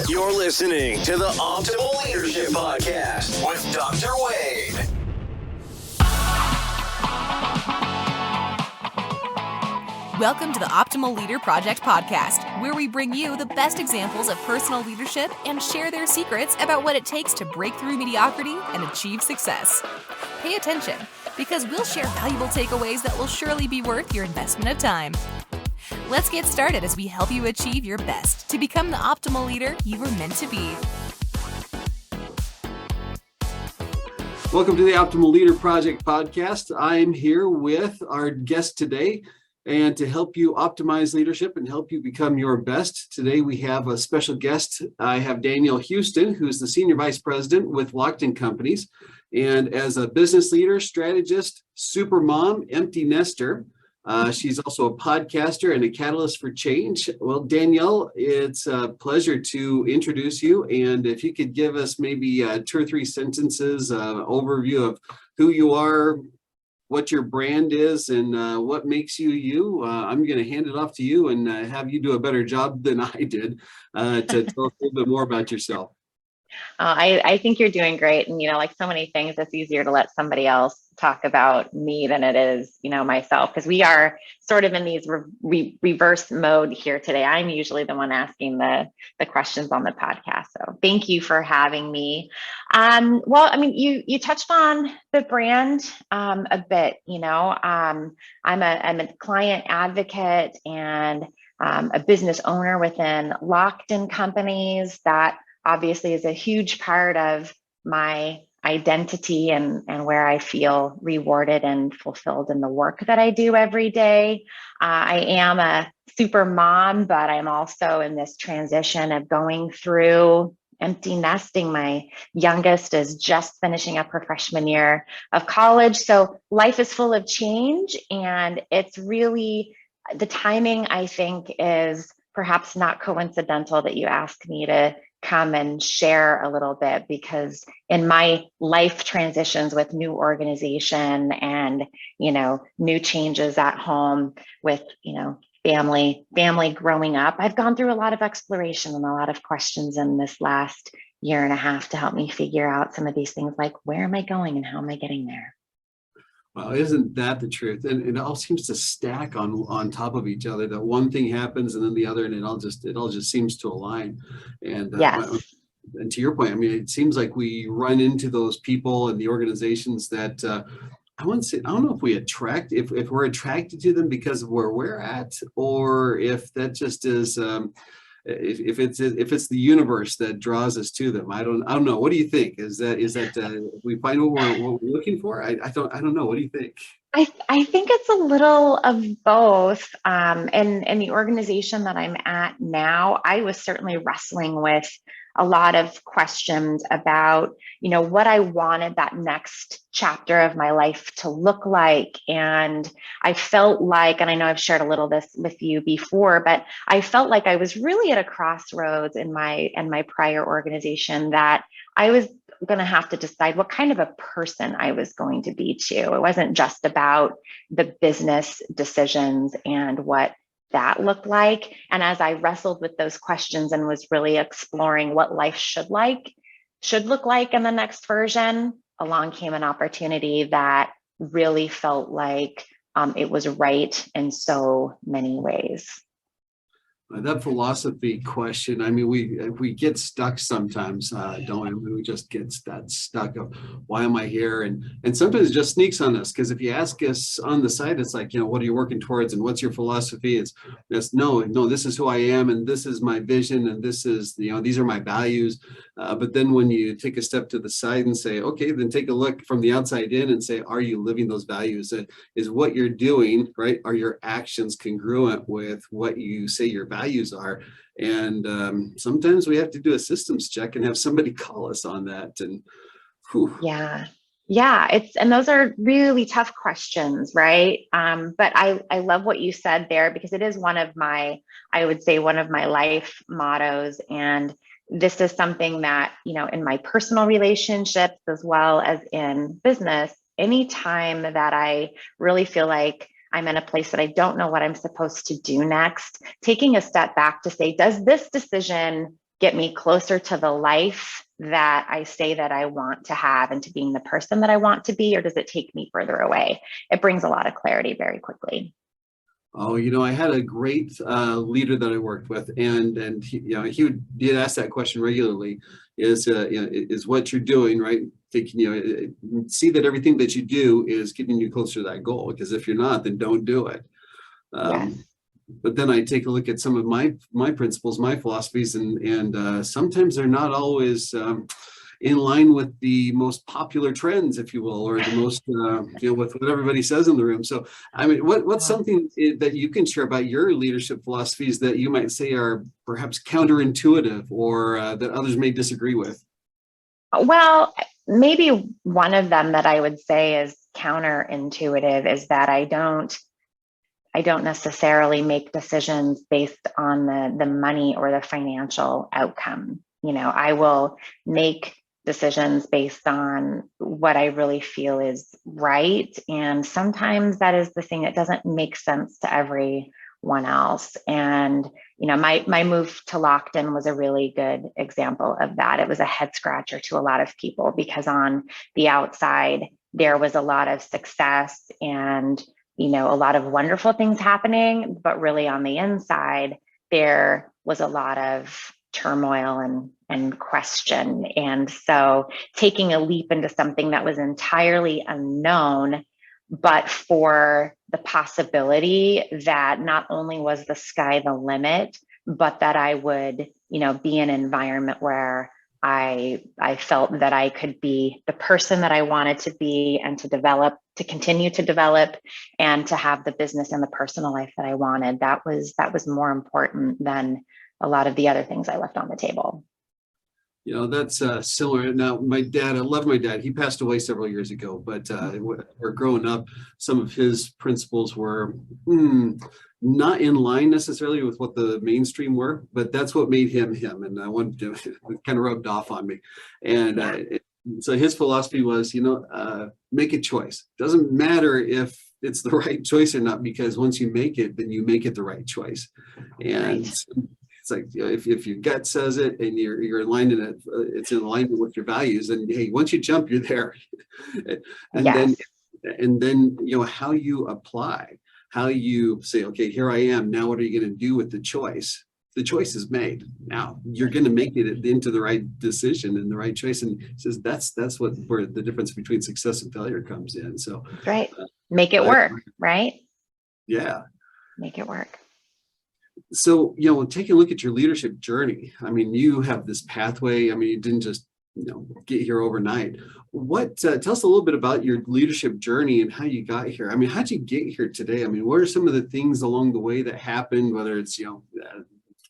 You're listening to the Optimal Leadership Podcast with Dr. Wade. Welcome to the Optimal Leader Project podcast, where we bring you the best examples of personal leadership and share their secrets about what it takes to break through mediocrity and achieve success. Pay attention, because we'll share valuable takeaways that will surely be worth your investment of time. Let's get started as we help you achieve your best to become the optimal leader you were meant to be. Welcome to the Optimal Leader Project podcast. I'm here with our guest today, and to help you optimize leadership and help you become your best. Today we have a special guest. I have Danielle Huston, who's the Senior Vice President with Lockton Companies. And as a business leader, strategist, supermom, empty nester, she's also a podcaster and a catalyst for change. Well, Danielle, it's a pleasure to introduce you. And if you could give us maybe 2 or 3 sentences, overview of who you are, what your brand is, and what makes you you. I'm going to hand it off to you and have you do a better job than I did to tell us a little bit more about yourself. I think you're doing great. And, like so many things, it's easier to let somebody else talk about me than it is, myself, because we are sort of in these reverse mode here today. I'm usually the one asking the questions on the podcast. So thank you for having me. You touched on the brand a bit. I'm a client advocate and a business owner within Lockton Companies. That obviously is a huge part of my identity and where I feel rewarded and fulfilled in the work that I do every day. I am a super mom, but I'm also in this transition of going through empty nesting. My youngest is just finishing up her freshman year of college. So life is full of change, and it's really, the timing, I think, is perhaps not coincidental that you asked me to come and share a little bit, because in my life transitions with new organization and, new changes at home with, family growing up, I've gone through a lot of exploration and a lot of questions in this last year and a half to help me figure out some of these things, like where am I going and how am I getting there? Well, isn't that the truth? And it all seems to stack on top of each other. That one thing happens and then the other, and it all just seems to align. And yes. And to your point, it seems like we run into those people and the organizations that I don't know if we attract, if we're attracted to them because of where we're at, or if that just is. If it's the universe that draws us to them. I don't know. What do you think? Is that we find what we're looking for? I don't know. What do you think? I think it's a little of both. And the organization that I'm at now, I was certainly wrestling with a lot of questions about, what I wanted that next chapter of my life to look like. And I felt like, and I know I've shared a little this with you before, but I felt like I was really at a crossroads in my prior organization, that I was going to have to decide what kind of a person I was going to be too. It wasn't just about the business decisions and what that looked like. And as I wrestled with those questions and was really exploring what life should look like in the next version, along came an opportunity that really felt like it was right in so many ways. That philosophy question, we get stuck sometimes, don't we? We just get that stuck of why am I here? And sometimes it just sneaks on us, because if you ask us on the side, it's like, what are you working towards and what's your philosophy? It's no, this is who I am and this is my vision and this is, these are my values. But then when you take a step to the side and say, okay, then take a look from the outside in and say, are you living those values? Is what you're doing, right? Are your actions congruent with what you say your values are? And sometimes we have to do a systems check and have somebody call us on that. And whew. Yeah, and those are really tough questions, right? But I love what you said there, because it is one of my life mottos. And this is something that, in my personal relationships as well as in business, anytime that I really feel like I'm in a place that I don't know what I'm supposed to do next, taking a step back to say, does this decision get me closer to the life that I say that I want to have and to being the person that I want to be, or does it take me further away? It brings a lot of clarity very quickly. Oh, I had a great leader that I worked with, and he'd ask that question regularly: is what you're doing right? See that everything that you do is getting you closer to that goal. Because if you're not, then don't do it. Yes. But then I take a look at some of my principles, my philosophies, and sometimes they're not always in line with the most popular trends, if you will, or the most with what everybody says in the room. So, I mean, what's something that you can share about your leadership philosophies that you might say are perhaps counterintuitive, or that others may disagree with? Well, maybe one of them that I would say is counterintuitive is that I don't necessarily make decisions based on the money or the financial outcome. I will make decisions based on what I really feel is right. And sometimes that is the thing that doesn't make sense to everyone else. And, my move to Lockton was a really good example of that. It was a head scratcher to a lot of people because on the outside, there was a lot of success and a lot of wonderful things happening, but really on the inside, there was a lot of turmoil and question. And so taking a leap into something that was entirely unknown, but for the possibility that not only was the sky the limit, but that I would, be in an environment where I felt that I could be the person that I wanted to be and to continue to develop and to have the business and the personal life that I wanted. That was more important than a lot of the other things I left on the table. That's similar. Now, my dad, I love my dad. He passed away several years ago, but we're growing up, some of his principles were not in line necessarily with what the mainstream were, but that's what made him him. And I wanted to kind of rubbed off on me. And so his philosophy was, make a choice. Doesn't matter if it's the right choice or not, because once you make it, then you make it the right choice. And it's like, if your gut says it and you're aligned in it, it's in alignment with your values. And hey, once you jump, you're there. and then how you apply, how you say, okay, here I am. Now, what are you going to do with the choice? The choice is made. Now you're going to make it into the right decision and the right choice. And it says that's where the difference between success and failure comes in. So right, make it work, right? Yeah, make it work. So, take a look at your leadership journey. I mean, you have this pathway. I mean, you didn't just, get here overnight. Tell us a little bit about your leadership journey and how you got here. I mean, how'd you get here today? I mean, what are some of the things along the way that happened, whether it's,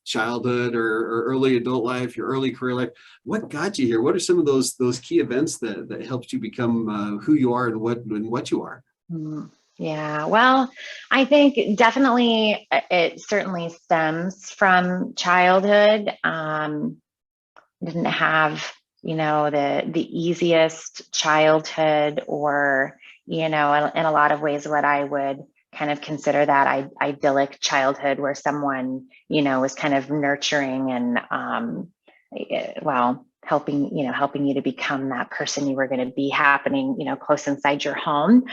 childhood or early adult life, your early career life? What got you here? What are some of those key events that helped you become who you are and what you are? Yeah, well, I think definitely it certainly stems from childhood. Didn't have, the easiest childhood, or, in a lot of ways, what I would kind of consider that idyllic childhood where someone, was kind of nurturing and, helping you to become that person you were going to be happening, close inside your home.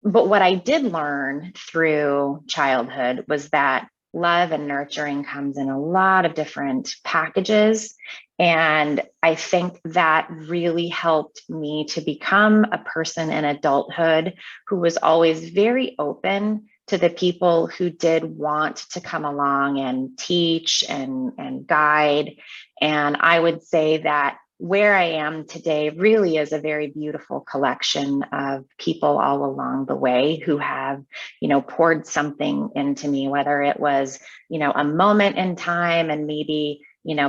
But what I did learn through childhood was that love and nurturing comes in a lot of different packages. And I think that really helped me to become a person in adulthood who was always very open to the people who did want to come along and teach and guide. And I would say that where I am today really is a very beautiful collection of people all along the way who have, poured something into me, whether it was, a moment in time and maybe,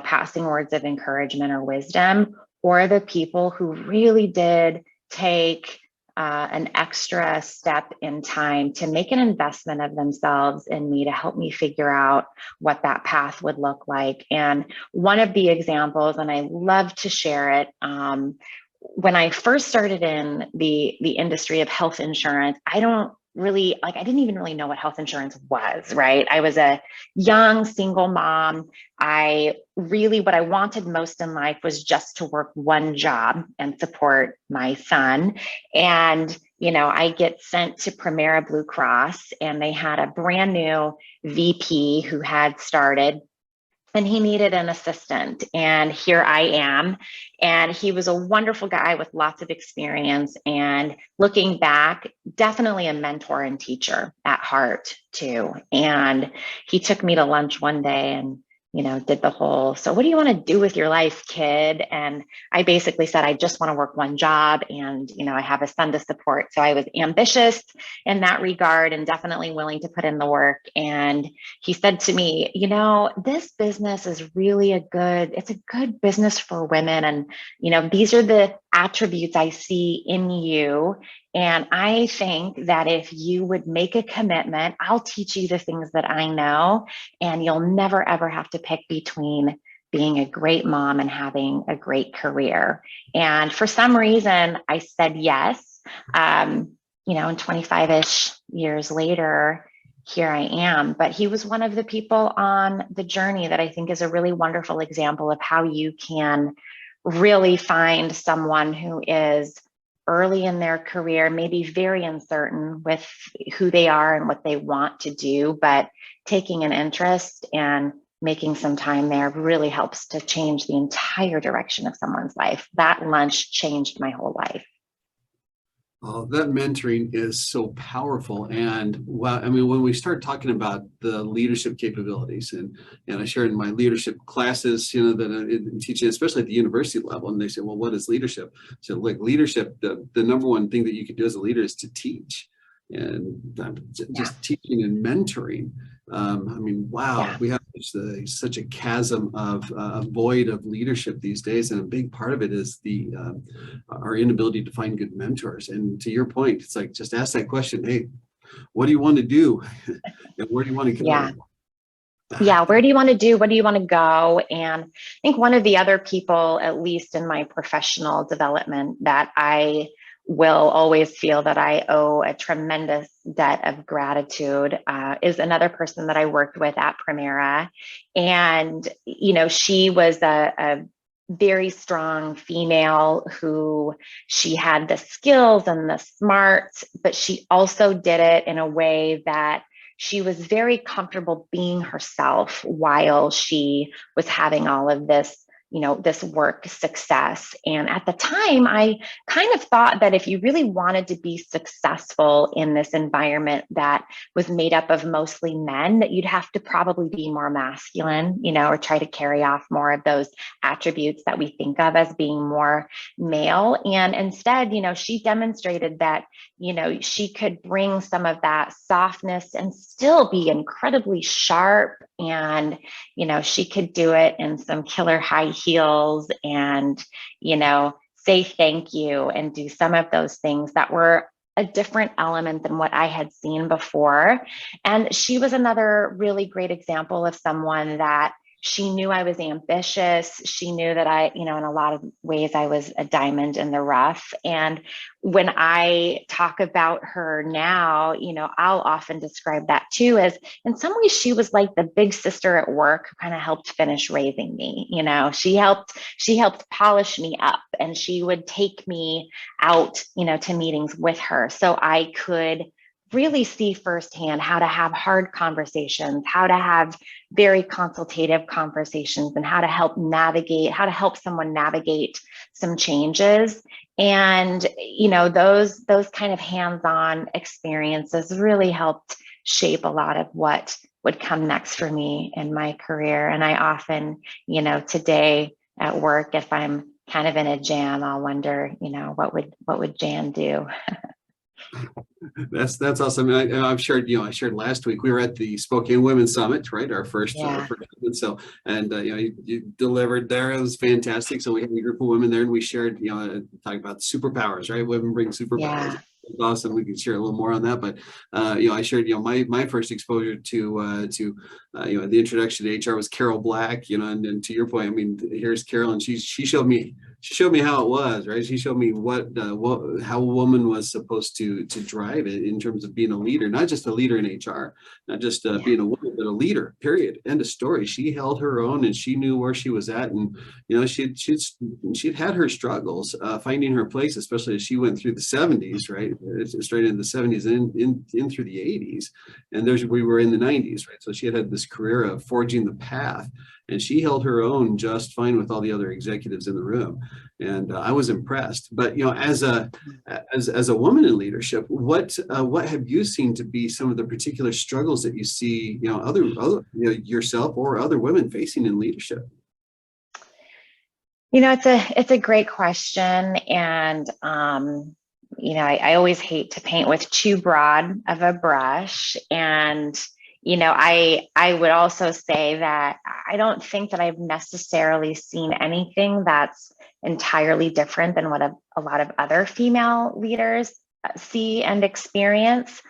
passing words of encouragement or wisdom, or the people who really did take an extra step in time to make an investment of themselves in me to help me figure out what that path would look like. And one of the examples, and I love to share it, when I first started in the industry of health insurance, I don't really, like, I didn't even really know what health insurance was, right? I was a young single mom. What I wanted most in life was just to work one job and support my son. And, I get sent to Primera Blue Cross, and they had a brand new VP who had started, and he needed an assistant. And here I am. And he was a wonderful guy with lots of experience. And looking back, definitely a mentor and teacher at heart too. And he took me to lunch one day and, did the whole, so what do you want to do with your life, kid? And I basically said, I just want to work one job. And, I have a son to support. So I was ambitious in that regard and definitely willing to put in the work. And he said to me, this business is really it's a good business for women. And, these are the attributes I see in you. And I think that if you would make a commitment, I'll teach you the things that I know, and you'll never, ever have to pick between being a great mom and having a great career. And for some reason, I said yes. And 25-ish years later, here I am. But he was one of the people on the journey that I think is a really wonderful example of how you can really find someone who is early in their career, maybe very uncertain with who they are and what they want to do, but taking an interest and making some time there really helps to change the entire direction of someone's life. That lunch changed my whole life. Oh, that mentoring is so powerful. And when we start talking about the leadership capabilities, and I share in my leadership classes, that I'm teaching, especially at the university level, and they say, well, what is leadership? So like leadership, the number one thing that you can do as a leader is to teach, and just teaching and mentoring. Wow, we have such a chasm of a void of leadership these days, and a big part of it is our inability to find good mentors. And to your point, it's like, just ask that question: hey, what do you want to do, and where do you want to go? Yeah, where do you want to do? What do you want to go? And I think one of the other people, at least in my professional development, that I will always feel that I owe a tremendous debt of gratitude is another person that I worked with at Primera. And, she was a very strong female who she had the skills and the smarts, but she also did it in a way that she was very comfortable being herself while she was having all of this, this work success. And at the time, I kind of thought that if you really wanted to be successful in this environment that was made up of mostly men, that you'd have to probably be more masculine, or try to carry off more of those attributes that we think of as being more male. And instead, she demonstrated that, she could bring some of that softness and still be incredibly sharp. And, she could do it in some killer high heels and, say thank you and do some of those things that were a different element than what I had seen before. And she was another really great example of someone that she knew I was ambitious. She knew that I, in a lot of ways, I was a diamond in the rough. And when I talk about her now, I'll often describe that too as, in some ways, she was like the big sister at work who kind of helped finish raising me. She helped polish me up, and she would take me out, to meetings with her, so I could really see firsthand how to have hard conversations, how to have very consultative conversations, and how to help someone navigate some changes. And, those kind of hands-on experiences really helped shape a lot of what would come next for me in my career. And I often, today at work, if I'm kind of in a jam, I'll wonder, what would Jan do? That's awesome. I've shared, I shared last week, we were at the Spokane Women's Summit, right? Our first, so, and you delivered there. It was fantastic. So we had a group of women there, and we shared, talking about superpowers, right? Women bring superpowers. Yeah. Awesome. We can share a little more on that, but I shared, my first exposure to the introduction to HR was Carol Black, and to your point, here's Carol, and she showed me she showed me how it was, right? She showed me how a woman was supposed to drive it in terms of being a leader, not just a leader in HR, not just being a woman, but a leader, period. End of story. She held her own and she knew where she was at. And, she'd had her struggles finding her place, especially as she went through the 70s, right? Straight into the 70s and in through the 80s. And we were in the 90s, right? So she had this career of forging the path. And she held her own just fine with all the other executives in the room, and I was impressed. But as a woman in leadership, what have you seen to be some of the particular struggles that you see, other yourself or other women facing in leadership? It's a great question, and I always hate to paint with too broad of a brush, and I would also say that I don't think that I've necessarily seen anything that's entirely different than what a lot of other female leaders see and experience.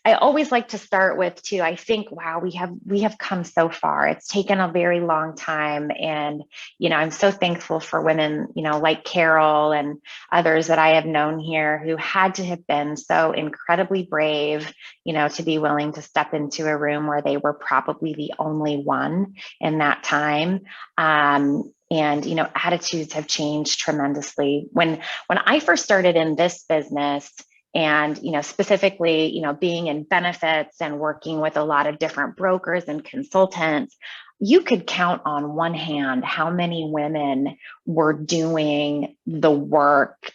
I always like to start with too, I think, wow, we have come so far. It's taken a very long time. And, I'm so thankful for women, like Carol and others that I have known here who had to have been so incredibly brave, to be willing to step into a room where they were probably the only one in that time. And, attitudes have changed tremendously. When I first started in this business, and, specifically, being in benefits and working with a lot of different brokers and consultants, you could count on one hand how many women were doing the work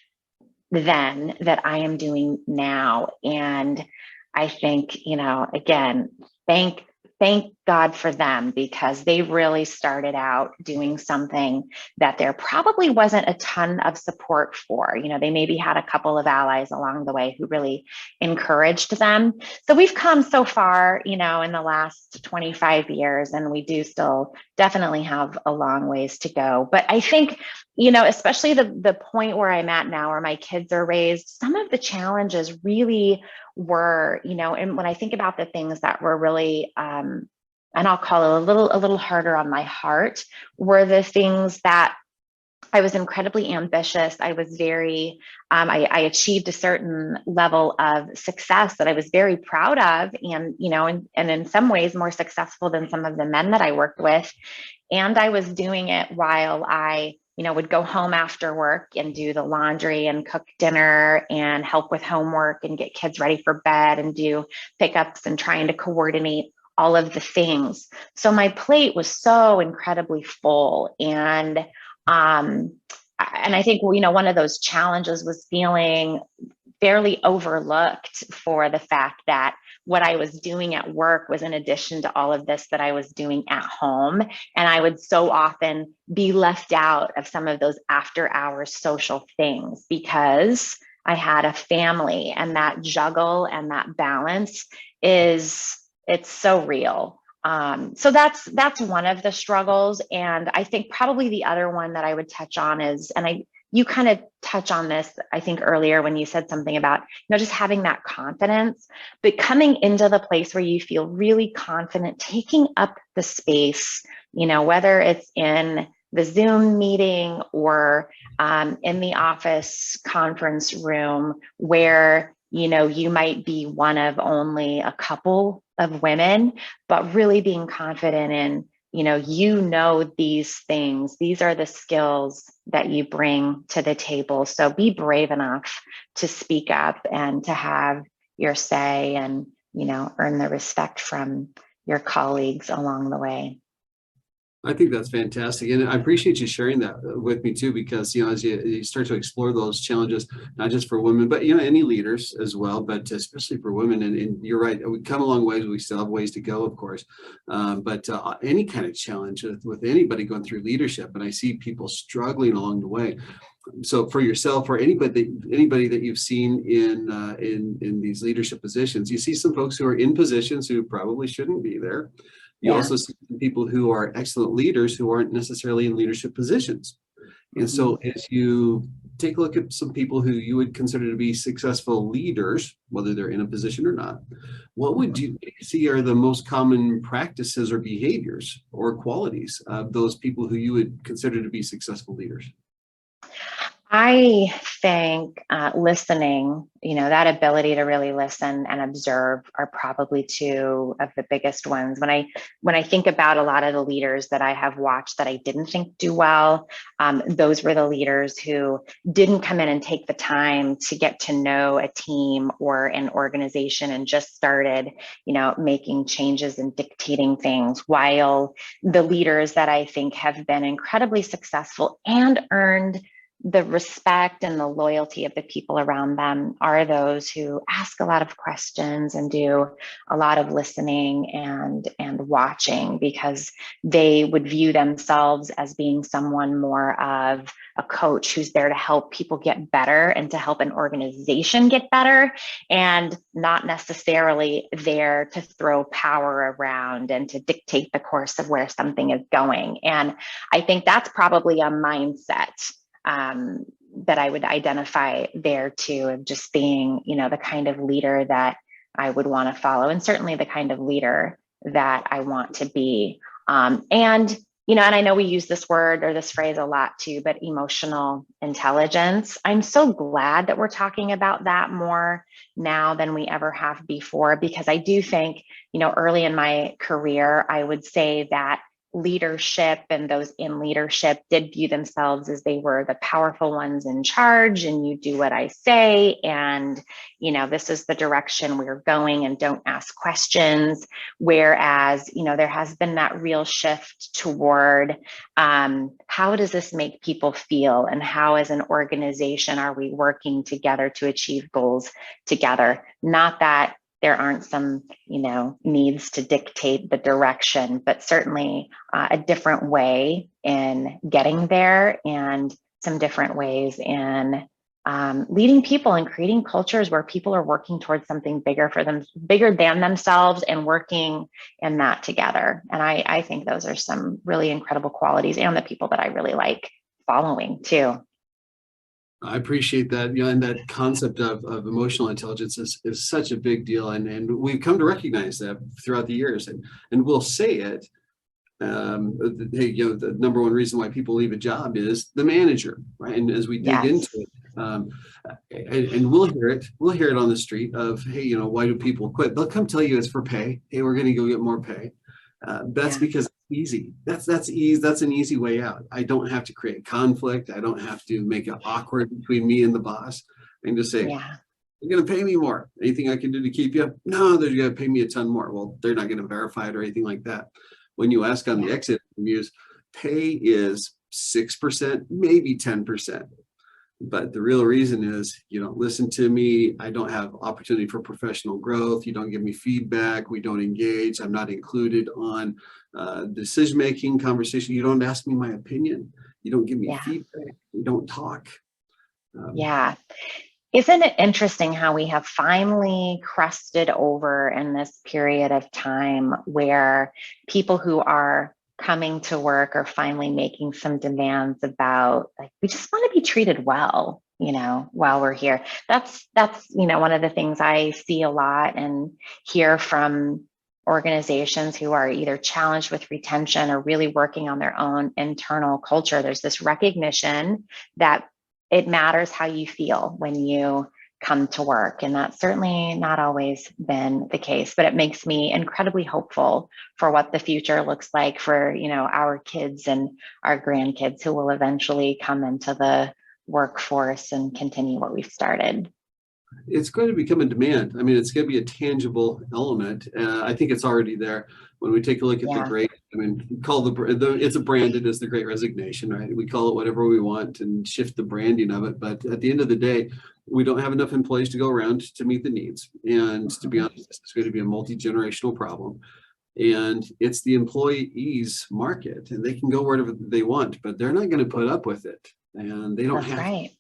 then that I am doing now. And I think, again, thank God for them, because they really started out doing something that there probably wasn't a ton of support for. They maybe had a couple of allies along the way who really encouraged them. So we've come so far, in the last 25 years, and we do still definitely have a long ways to go. But I think, especially the point where I'm at now, where my kids are raised, some of the challenges really were, and when I think about the things that were really, and I'll call it a little harder on my heart, were the things that I was incredibly ambitious. I was very, I achieved a certain level of success that I was very proud of, and, and in some ways more successful than some of the men that I worked with. And I was doing it while I, would go home after work and do the laundry and cook dinner and help with homework and get kids ready for bed and do pickups and trying to coordinate all of the things. So my plate was so incredibly full. And I think, one of those challenges was feeling fairly overlooked for the fact that what I was doing at work was in addition to all of this that I was doing at home. And I would so often be left out of some of those after hours social things because I had a family, and that juggle and that balance it's so real. So that's one of the struggles. And I think probably the other one that I would touch on is, and you kind of touch on this, I think earlier when you said something about, just having that confidence, but coming into the place where you feel really confident, taking up the space, whether it's in the Zoom meeting or in the office conference room where, you might be one of only a couple of women, but really being confident in, these things, these are the skills that you bring to the table. So be brave enough to speak up and to have your say and, earn the respect from your colleagues along the way. I think that's fantastic. And I appreciate you sharing that with me too, because, as you start to explore those challenges, not just for women, but, any leaders as well, but especially for women. And you're right, we've come a long ways. We still have ways to go, of course. But any kind of challenge with anybody going through leadership, and I see people struggling along the way. So for yourself or anybody that you've seen in these leadership positions, you see some folks who are in positions who probably shouldn't be there. You also see people who are excellent leaders who aren't necessarily in leadership positions. And so as you take a look at some people who you would consider to be successful leaders, whether they're in a position or not, what would you see are the most common practices or behaviors or qualities of those people who you would consider to be successful leaders? I think listening, that ability to really listen and observe are probably two of the biggest ones. When I think about a lot of the leaders that I have watched that I didn't think do well, those were the leaders who didn't come in and take the time to get to know a team or an organization and just started, making changes and dictating things, while the leaders that I think have been incredibly successful and earned the respect and the loyalty of the people around them are those who ask a lot of questions and do a lot of listening and watching, because they would view themselves as being someone more of a coach who's there to help people get better and to help an organization get better, and not necessarily there to throw power around and to dictate the course of where something is going. And I think that's probably a mindset that I would identify there too, of just being, the kind of leader that I would want to follow, and certainly the kind of leader that I want to be. And I know we use this word or this phrase a lot too, but emotional intelligence. I'm so glad that we're talking about that more now than we ever have before, because I do think, early in my career, I would say that leadership and those in leadership did view themselves as they were the powerful ones in charge, and you do what I say, and this is the direction we're going, and don't ask questions. Whereas there has been that real shift toward how does this make people feel, and how as an organization are we working together to achieve goals together. Not that there aren't some, needs to dictate the direction, but certainly a different way in getting there, and some different ways in leading people and creating cultures where people are working towards something bigger for them, bigger than themselves, and working in that together. And I think those are some really incredible qualities, and the people that I really like following too. I appreciate that. And that concept of emotional intelligence is such a big deal. And we've come to recognize that throughout the years, and we'll say it. The number one reason why people leave a job is the manager, right? And as we dig into it, and we'll hear it on the street of, hey, why do people quit? They'll come tell you it's for pay. Hey, we're going to go get more pay. That's because it's easy. That's easy. That's an easy way out. I don't have to create conflict. I don't have to make it awkward between me and the boss. I can just say, you're going to pay me more. Anything I can do to keep you? No, they're going to pay me a ton more. Well, they're not going to verify it or anything like that. When you ask on the exit interviews, pay is 6%, maybe 10%. But the real reason is you don't listen to me. I don't have opportunity for professional growth. You don't give me feedback. We don't engage. I'm not included on decision-making conversation. You don't ask me my opinion. You don't give me feedback. We don't talk. Isn't it interesting how we have finally crested over in this period of time where people who are coming to work are finally making some demands about, like, we just want to be treated well, while we're here. That's one of the things I see a lot and hear from organizations who are either challenged with retention or really working on their own internal culture. There's this recognition that it matters how you feel when you come to work. And that's certainly not always been the case, but it makes me incredibly hopeful for what the future looks like for, our kids and our grandkids who will eventually come into the workforce and continue what we've started. It's going to become a demand. I mean, it's going to be a tangible element. I think it's already there. When we take a look at the great, it's branded as the Great Resignation, right? We call it whatever we want and shift the branding of it. But at the end of the day, we don't have enough employees to go around to meet the needs. And to be honest, it's going to be a multi-generational problem. And it's the employees market, and they can go wherever they want, but they're not going to put up with it. And they don't have right.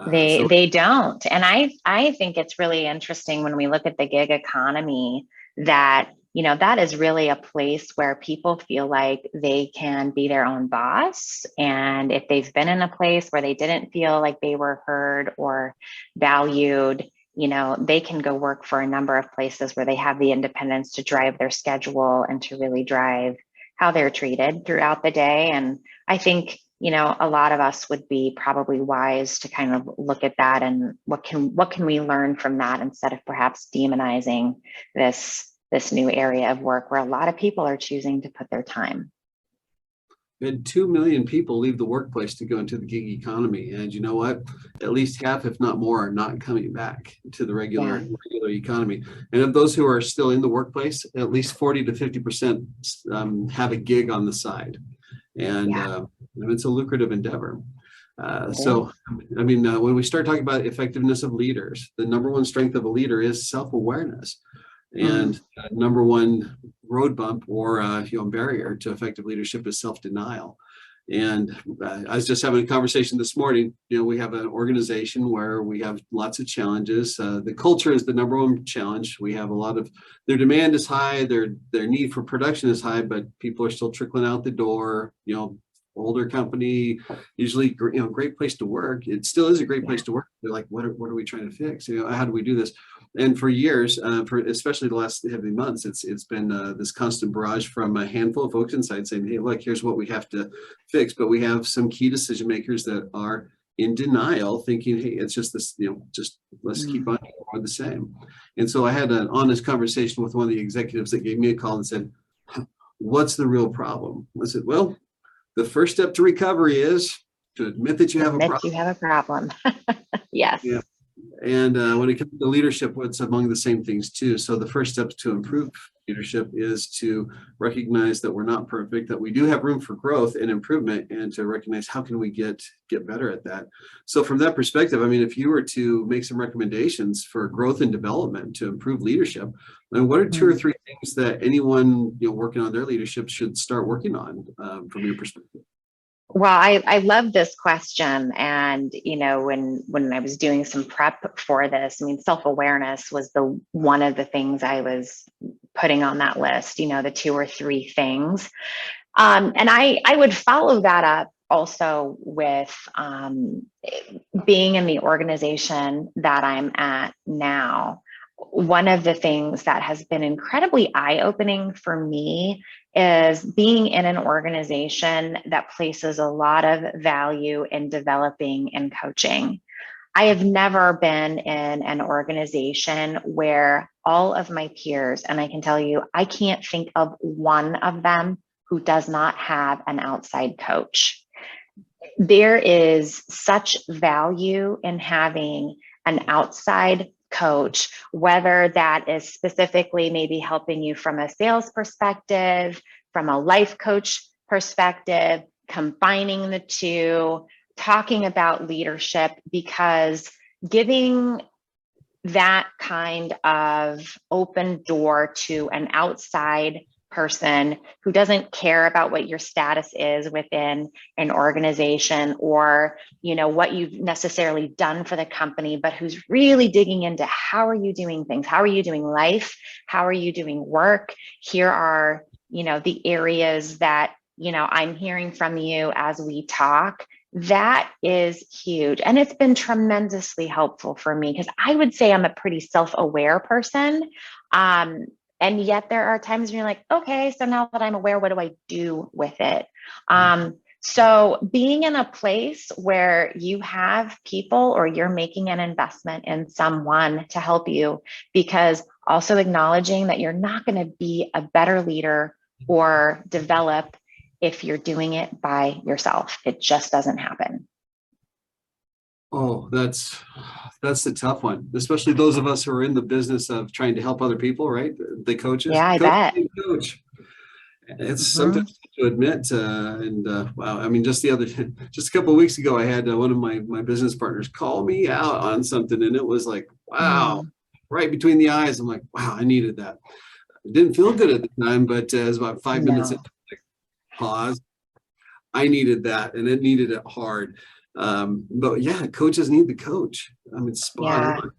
They don't. And I think it's really interesting when we look at the gig economy that, that is really a place where people feel like they can be their own boss. And if they've been in a place where they didn't feel like they were heard or valued, they can go work for a number of places where they have the independence to drive their schedule and to really drive how they're treated throughout the day. And I think a lot of us would be probably wise to kind of look at that and what can we learn from that, instead of perhaps demonizing this new area of work where a lot of people are choosing to put their time. And 2 million people leave the workplace to go into the gig economy. And you know what? At least half, if not more, are not coming back to the regular economy. And of those who are still in the workplace, at least 40 to 50% have a gig on the side. And it's a lucrative endeavor. When we start talking about effectiveness of leaders, the number one strength of a leader is self-awareness. And number one road bump or barrier to effective leadership is self-denial. And I was just having a conversation this morning. We have an organization where we have lots of challenges. The culture is the number one challenge. We have a lot of, their demand is high, their need for production is high, but people are still trickling out the door. Older company, usually great place to work. It still is a great place to work. They're like, what are we trying to fix? How do we do this? And for years, for especially the last heavy months, it's been this constant barrage from a handful of folks inside saying, hey, look, here's what we have to fix. But we have some key decision makers that are in denial, thinking, hey, it's just this, just let's keep on more the same. And so I had an honest conversation with one of the executives that gave me a call and said, what's the real problem? I said, well, the first step to recovery is to admit that you have a problem. You have a problem. Yes. Yeah. And when it comes to leadership, it's among the same things too. So the first steps to improve leadership is to recognize that we're not perfect, that we do have room for growth and improvement, and to recognize how can we get better at that. So from that perspective, if you were to make some recommendations for growth and development to improve leadership, what are 2 or 3 things that anyone working on their leadership should start working on from your perspective? Well, I love this question. And, when I was doing some prep for this, self-awareness was one of the things I was putting on that list, the 2 or 3 things. And I would follow that up also with being in the organization that I'm at now. One of the things that has been incredibly eye-opening for me is being in an organization that places a lot of value in developing and coaching. I have never been in an organization where all of my peers, and I can tell you, I can't think of one of them who does not have an outside coach. There is such value in having an outside coach, whether that is specifically maybe helping you from a sales perspective, from a life coach perspective, combining the two, talking about leadership, because giving that kind of open door to an outside person who doesn't care about what your status is within an organization or what you've necessarily done for the company, but who's really digging into how are you doing things, how are you doing life, how are you doing work, here are the areas that I'm hearing from you as we talk. That is huge. And it's been tremendously helpful for me, because I would say I'm a pretty self-aware person. And yet there are times when you're like, okay, so now that I'm aware, what do I do with it? So being in a place where you have people or you're making an investment in someone to help you, because also acknowledging that you're not going to be a better leader or develop if you're doing it by yourself. It just doesn't happen. Oh, that's the tough one, especially those of us who are in the business of trying to help other people, right? The coaches. Yeah, I bet. Coach. It's sometimes to admit, wow. Just a couple of weeks ago, I had one of my business partners call me out on something, and it was like, wow, right between the eyes. I'm like, wow, I needed that. It didn't feel good at the time, but it was about 5 minutes into pause. I needed that, and it needed it hard. But yeah, coaches need the coach. Spot on.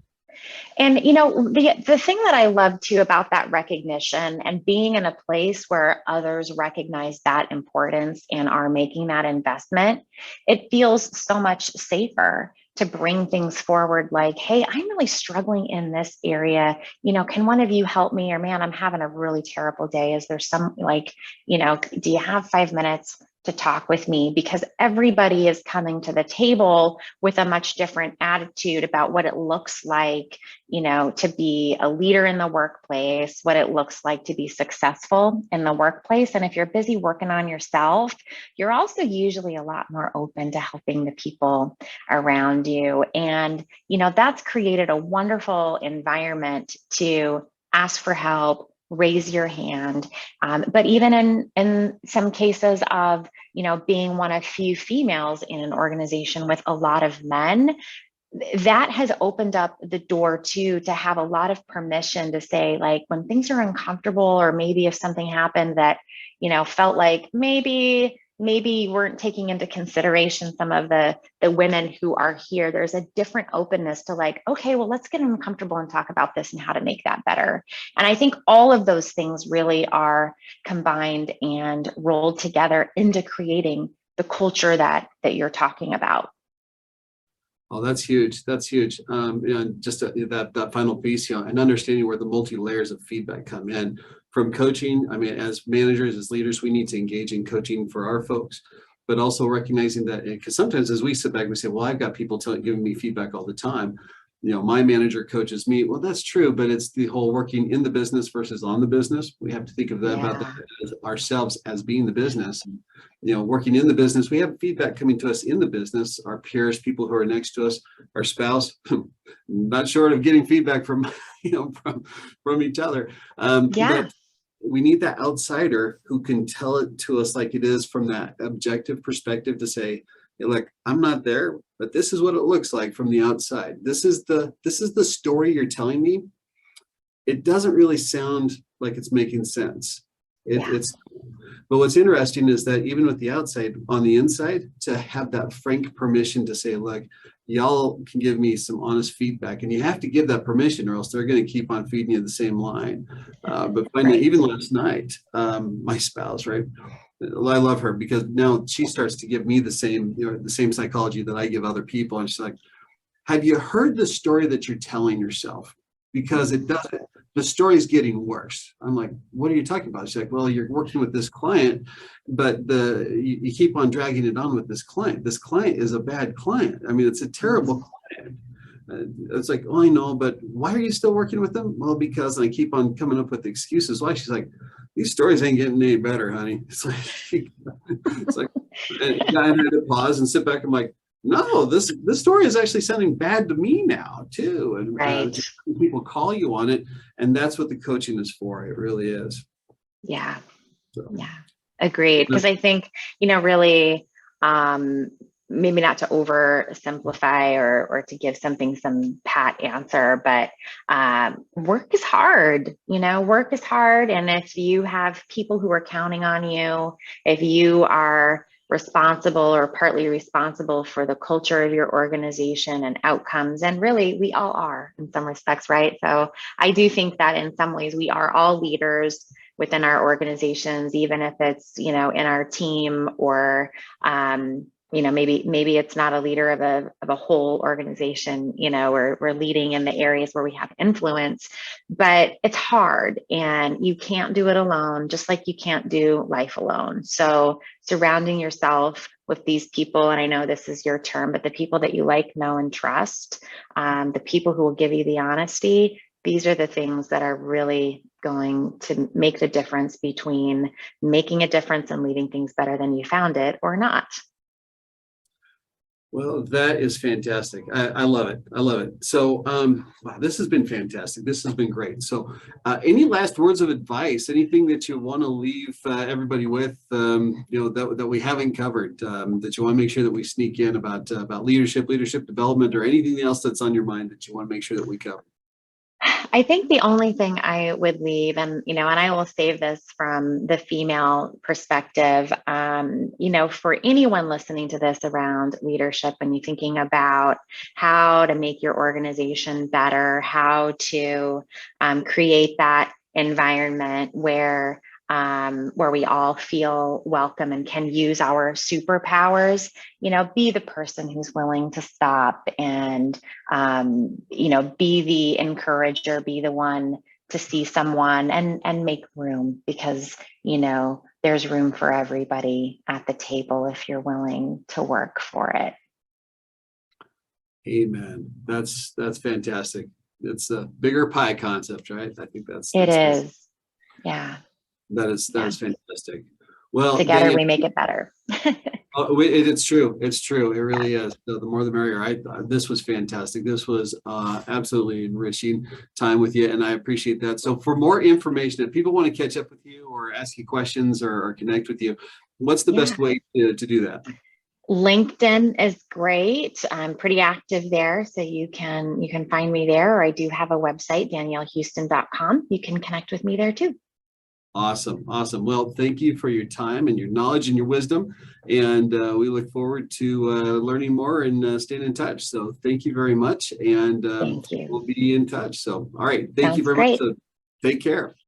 And the thing that I love too about that recognition and being in a place where others recognize that importance and are making that investment, it feels so much safer to bring things forward like, hey, I'm really struggling in this area. Can one of you help me? Or man, I'm having a really terrible day. Is there some do you have 5 minutes? to talk with me, because everybody is coming to the table with a much different attitude about what it looks like, to be a leader in the workplace, what it looks like to be successful in the workplace. And if you're busy working on yourself, you're also usually a lot more open to helping the people around you. And, that's created a wonderful environment to ask for help, raise your hand. But even in some cases of, being one of few females in an organization with a lot of men, that has opened up the door to have a lot of permission to say, like, when things are uncomfortable, or maybe if something happened that, felt like maybe you weren't taking into consideration some of the women who are here, there's a different openness to, like, okay, well, let's get uncomfortable and talk about this and how to make that better. And I think all of those things really are combined and rolled together into creating the culture that you're talking about. Oh, that's huge. That's huge. Just that final piece, and understanding where the multi-layers of feedback come in from coaching. I mean, as managers, as leaders, we need to engage in coaching for our folks, but also recognizing that, because sometimes as we sit back, we say, well, I've got people giving me feedback all the time. My manager coaches me. Well, that's true, but it's the whole working in the business versus on the business. We have to think of that about that as ourselves as being the business. Working in the business, we have feedback coming to us in the business, our peers, people who are next to us, our spouse, not short of getting feedback from, from each other. But we need that outsider who can tell it to us like it is from that objective perspective, to say, hey, look, I'm not there, but this is what it looks like from the outside. This is the story you're telling me. It doesn't really sound like it's making sense. But what's interesting is that even with the outside, on the inside, to have that frank permission to say, look, y'all can give me some honest feedback, and you have to give that permission, or else they're going to keep on feeding you the same line. But finally, even last night, my spouse, right? I love her because now she starts to give me the same psychology that I give other people. And she's like, have you heard the story that you're telling yourself? Because the story's getting worse. I'm like, what are you talking about? She's like, well, you're working with this client, but you keep on dragging it on with this client. This client is a bad client. I mean, it's a terrible client. It's like, oh, I know, but why are you still working with them? Well, because I keep on coming up with excuses. Why? She's like, these stories ain't getting any better, honey. It's like, and I had to pause and sit back. I'm like, no, this story is actually sounding bad to me now too. And people call you on it, and that's what the coaching is for. It really is. Yeah. So. Yeah. Agreed. Because I think, really, maybe not to oversimplify or to give something some pat answer, but work is hard. Work is hard. And if you have people who are counting on you, if you are responsible or partly responsible for the culture of your organization and outcomes, and really we all are in some respects, right? So I do think that in some ways we are all leaders within our organizations, even if it's, in our team, or maybe it's not a leader of a whole organization, we're leading in the areas where we have influence, but it's hard and you can't do it alone, just like you can't do life alone. So surrounding yourself with these people, and I know this is your term, but the people that you like, know, and trust, the people who will give you the honesty, these are the things that are really going to make the difference between making a difference and leaving things better than you found it or not. Well, that is fantastic. I love it. I love it. So, wow, this has been fantastic. This has been great. So, any last words of advice? Anything that you want to leave everybody with? That we haven't covered, that you want to make sure that we sneak in about leadership development, or anything else that's on your mind that you want to make sure that we cover? I think the only thing I would leave, and I will save this from the female perspective, for anyone listening to this around leadership, and you're thinking about how to make your organization better, how to create that environment where we all feel welcome and can use our superpowers, be the person who's willing to stop and, be the encourager, be the one to see someone and make room, because, there's room for everybody at the table if you're willing to work for it. Amen. That's fantastic. It's a bigger pie concept, right? I think that's It good. is. Yeah. That is fantastic. Well, Together Danielle, we make it better. it's true. It's true. It really is. The more the merrier. This was fantastic. This was absolutely enriching time with you, and I appreciate that. So, for more information, if people want to catch up with you or ask you questions or connect with you, what's the best way to do that? LinkedIn is great. I'm pretty active there, so you can find me there. Or I do have a website, daniellehuston.com. You can connect with me there too. Awesome. Well, thank you for your time and your knowledge and your wisdom. And we look forward to learning more and staying in touch. So thank you very much. And Thank you. we'll be in touch. So, all right. Thank you Sounds very great. much. So take care.